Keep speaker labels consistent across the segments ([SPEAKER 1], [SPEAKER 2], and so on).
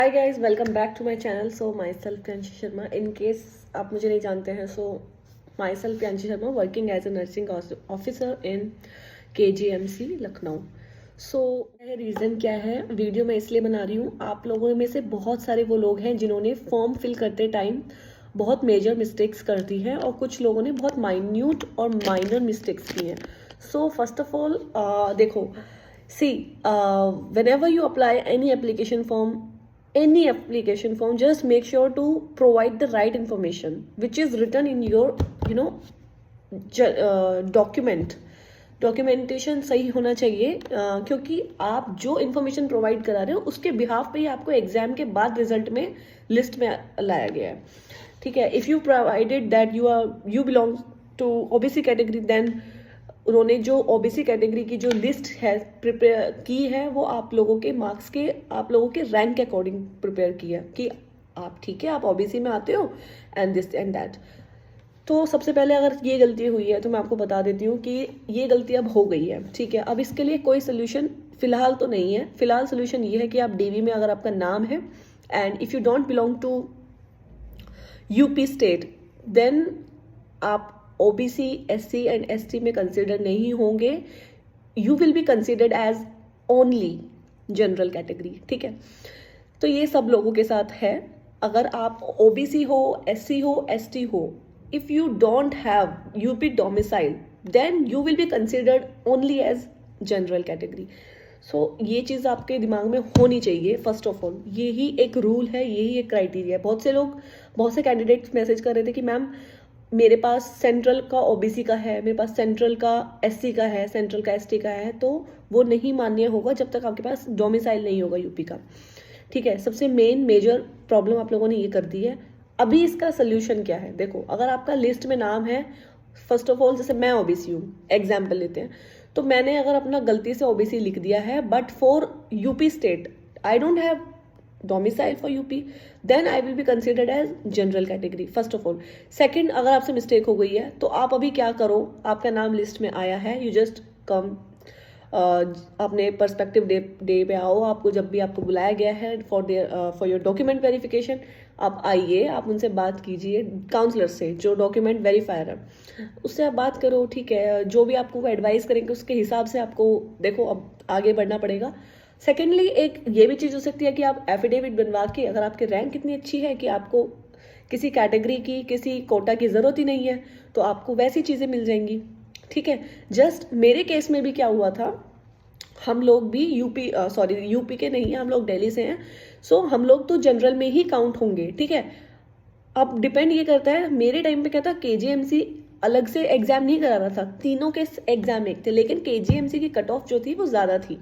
[SPEAKER 1] Hi guys, welcome back to my channel. So myself Priyanshi Sharma. In case आप मुझे नहीं जानते हैं, so myself Priyanshi Sharma working as a nursing officer in KGMC Lucknow. So reason क्या है, video मैं इसलिए बना रही हूँ, आप लोगों में से बहुत सारे वो लोग हैं जिन्होंने फॉर्म फिल करते टाइम बहुत मेजर मिस्टेक्स कर दी हैं और कुछ लोगों ने बहुत माइन्यूट और माइनर मिस्टेक्स की हैं। सो फर्स्ट ऑफ ऑल देखो, सी whenever you apply any application form, just make sure to provide the right information which is written in your documentation सही होना चाहिए, क्योंकि आप जो इन्फॉर्मेशन प्रोवाइड करा रहे हो उसके बिहाफ पे ही आपको एग्जाम के बाद रिजल्ट में लिस्ट में लाया गया है। ठीक है, if you provided that you belong to OBC category, then उन्होंने जो ओबीसी कैटेगरी की जो लिस्ट है प्रिपेयर की है वो आप लोगों के मार्क्स के, आप लोगों के रैंक के अकॉर्डिंग प्रिपेयर की है कि आप ठीक है, आप ओबीसी में आते हो एंड दिस एंड दैट। तो सबसे पहले अगर ये गलती हुई है तो मैं आपको बता देती हूँ कि ये गलती अब हो गई है। ठीक है, अब इसके लिए कोई सोल्यूशन फिलहाल तो नहीं है। फिलहाल सोल्यूशन ये है कि आप डीवी में अगर आपका नाम है and if you don't belong to UP state, then आप ओबीसी, एससी एंड एसटी में कंसिडर नहीं होंगे। You will be considered as only general category. ठीक है, तो ये सब लोगों के साथ है। अगर आप ओबीसी हो, एससी हो, एसटी हो, if you don't have UP domicile, then you will be considered only as general category. So ये चीज़ आपके दिमाग में होनी चाहिए। फर्स्ट ऑफ ऑल यही एक रूल है, यही एक क्राइटेरिया है। बहुत से कैंडिडेट्स मैसेज कर रहे थे कि मैम मेरे पास सेंट्रल का ओबीसी का है, मेरे पास सेंट्रल का एससी का है, सेंट्रल का एसटी का है, तो वो नहीं मान्य होगा जब तक आपके पास डोमिसाइल नहीं होगा यूपी का। ठीक है, सबसे मेजर प्रॉब्लम आप लोगों ने ये कर दी है। अभी इसका सोल्यूशन क्या है, देखो, अगर आपका लिस्ट में नाम है, फर्स्ट ऑफ ऑल जैसे मैं ओबीसी हूँ, एग्जाम्पल लेते हैं, तो मैंने अगर अपना गलती से ओबीसी लिख दिया है but for UP state I don't have domicile for UP, then I will be considered as general category. First of all. Second, अगर आपसे मिस्टेक हो गई है तो आप अभी क्या करो, आपका नाम लिस्ट में आया है, यू जस्ट कम अपने पर्सपेक्टिव डे पे आओ। आपको जब भी आपको बुलाया गया है फॉर योर डॉक्यूमेंट वेरिफिकेशन, आप आइए, आप उनसे बात कीजिए, काउंसलर से जो डॉक्यूमेंट वेरीफायर है उससे आप बात करो। ठीक है, जो भी आपको वो एडवाइस करेंगे उसके हिसाब से आपको देखो अब आगे बढ़ना पड़ेगा। सेकेंडली, एक ये भी चीज़ हो सकती है कि आप एफिडेविट बनवा के, अगर आपकी रैंक इतनी अच्छी है कि आपको किसी कैटेगरी की, किसी कोटा की ज़रूरत ही नहीं है, तो आपको वैसी चीज़ें मिल जाएंगी। ठीक है, जस्ट मेरे केस में भी क्या हुआ था, हम लोग भी यूपी के नहीं हैं, हम लोग दिल्ली से हैं। सो हम लोग तो जनरल में ही काउंट होंगे। ठीक है, अब डिपेंड ये करता है, मेरे टाइम पे क्या था, केजीएमसी अलग से एग्जाम नहीं करा रहा था, तीनों के एग्जाम एक थे, लेकिन केजीएमसी की कट ऑफ जो थी वो ज़्यादा थी।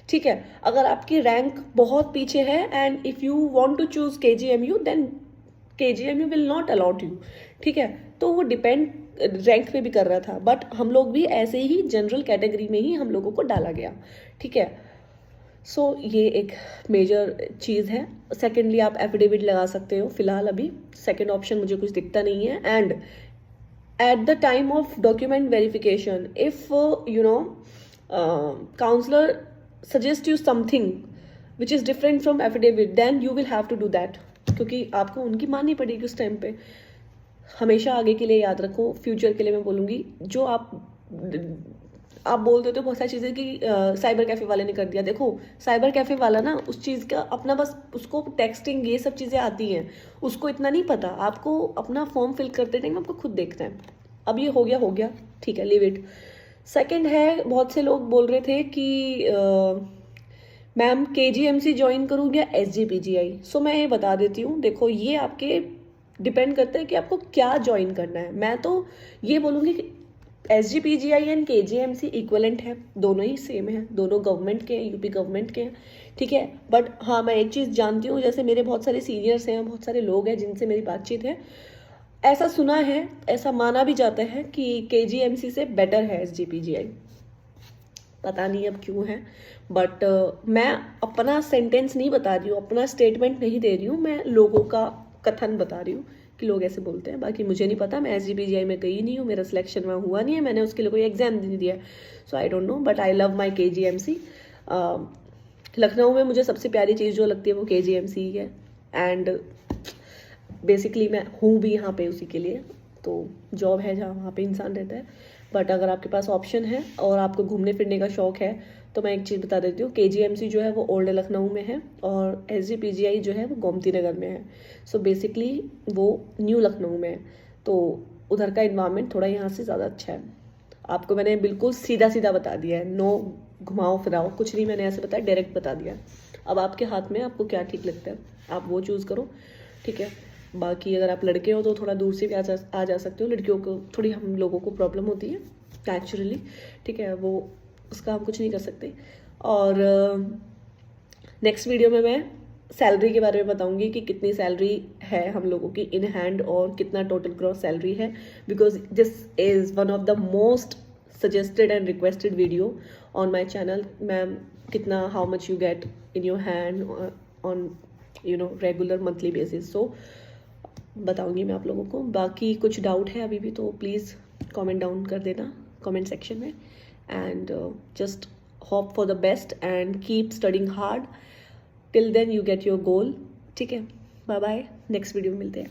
[SPEAKER 1] ठीक है, अगर आपकी रैंक बहुत पीछे है and if you want to choose KGMU, then KGMU will not allowed you. ठीक है, तो वो डिपेंड रैंक पे भी कर रहा था, बट हम लोग भी ऐसे ही जनरल कैटेगरी में ही हम लोगों को डाला गया। ठीक है, सो ये एक मेजर चीज़ है। सेकेंडली, आप एफिडेविट लगा सकते हो। फिलहाल अभी सेकेंड ऑप्शन मुझे कुछ दिखता नहीं है। And at the time of document verification, if counselor suggests you something which is different from affidavit, then you will have to do that, क्योंकि आपको उनकी माननी पड़ेगी उस टाइम पे। हमेशा आगे के लिए याद रखो, फ्यूचर के लिए मैं बोलूँगी, जो आप बोल देते हो बहुत सारी चीज़ें कि साइबर कैफ़े वाले ने कर दिया। देखो, साइबर कैफ़े वाला ना उस चीज़ का अपना बस उसको टेक्सटिंग ये सब चीज़ें आती हैं, उसको इतना नहीं पता। आपको अपना फॉर्म फिल करते टाइम आपको खुद देखना है। अब ये हो गया, ठीक है, लीव इट। सेकंड है, बहुत से लोग बोल रहे थे कि मैम केजीएमसी ज्वाइन करूँ या एसजीपीजीआई। सो मैं ये बता देती हूँ, देखो, ये आपके डिपेंड करता है कि आपको क्या ज्वाइन करना है। मैं तो ये बोलूँगी कि एसजीपीजीआई एंड केजीएमसी इक्वलेंट है, दोनों ही सेम है, दोनों गवर्नमेंट के हैं, यूपी गवर्नमेंट के हैं। ठीक है, बट हाँ, मैं एक चीज़ जानती हूँ, जैसे मेरे बहुत सारे सीनियर्स हैं, बहुत सारे लोग हैं जिनसे मेरी बातचीत है, ऐसा सुना है, ऐसा माना भी जाता है कि केजीएमसी से बेटर है एसजीपीजीआई। पता नहीं अब क्यों है, बट मैं अपना सेंटेंस नहीं बता रही हूँ, अपना स्टेटमेंट नहीं दे रही हूँ, मैं लोगों का कथन बता रही हूँ कि लोग ऐसे बोलते हैं। बाकी मुझे नहीं पता, मैं एसजीपीजीआई में गई नहीं हूँ, मेरा सिलेक्शन वहाँ हुआ नहीं है, मैंने उसके लिए कोई एग्जाम नहीं दिया, so I don't know, but I love my KGMC. Lucknow में मुझे सबसे प्यारी चीज़ जो लगती है वो KGMC ही है, एंड बेसिकली मैं हूँ भी यहाँ पे उसी के लिए, तो जॉब है जहाँ वहाँ पे इंसान रहता है। बट अगर आपके पास ऑप्शन है और आपको घूमने फिरने का शौक है तो मैं एक चीज़ बता देती हूँ, KGMC जो है वो ओल्ड लखनऊ में है और SGPGI जो है वो गोमती नगर में है। सो बेसिकली वो न्यू लखनऊ में है, तो उधर का इन्वायरमेंट थोड़ा यहाँ से ज़्यादा अच्छा है। आपको मैंने बिल्कुल सीधा सीधा बता दिया है, नो घुमाओ फिराओ कुछ नहीं मैंने ऐसे बताया, डायरेक्ट बता दिया। अब आपके हाथ में आपको क्या ठीक लगता है, आप वो चूज़ करो, ठीक है। बाकी अगर आप लड़के हो तो थोड़ा दूर से भी आ जा सकते हो, लड़कियों को थोड़ी हम लोगों को प्रॉब्लम होती है नेचुरली, ठीक है, वो उसका हम कुछ नहीं कर सकते। और नेक्स्ट वीडियो में मैं सैलरी के बारे में बताऊंगी कि कितनी सैलरी है हम लोगों की इन हैंड और कितना टोटल ग्रॉस सैलरी है, because this is one of the most suggested and requested video on my channel. Ma'am कितना, how much you get in your hand on regular monthly basis, so बताऊंगी मैं आप लोगों को। बाकी कुछ डाउट है अभी भी तो प्लीज़ कमेंट डाउन कर देना कमेंट सेक्शन में, and just hope for the best and keep studying hard till then you get your goal, ठीक है। बाय बाय, नेक्स्ट वीडियो में मिलते हैं।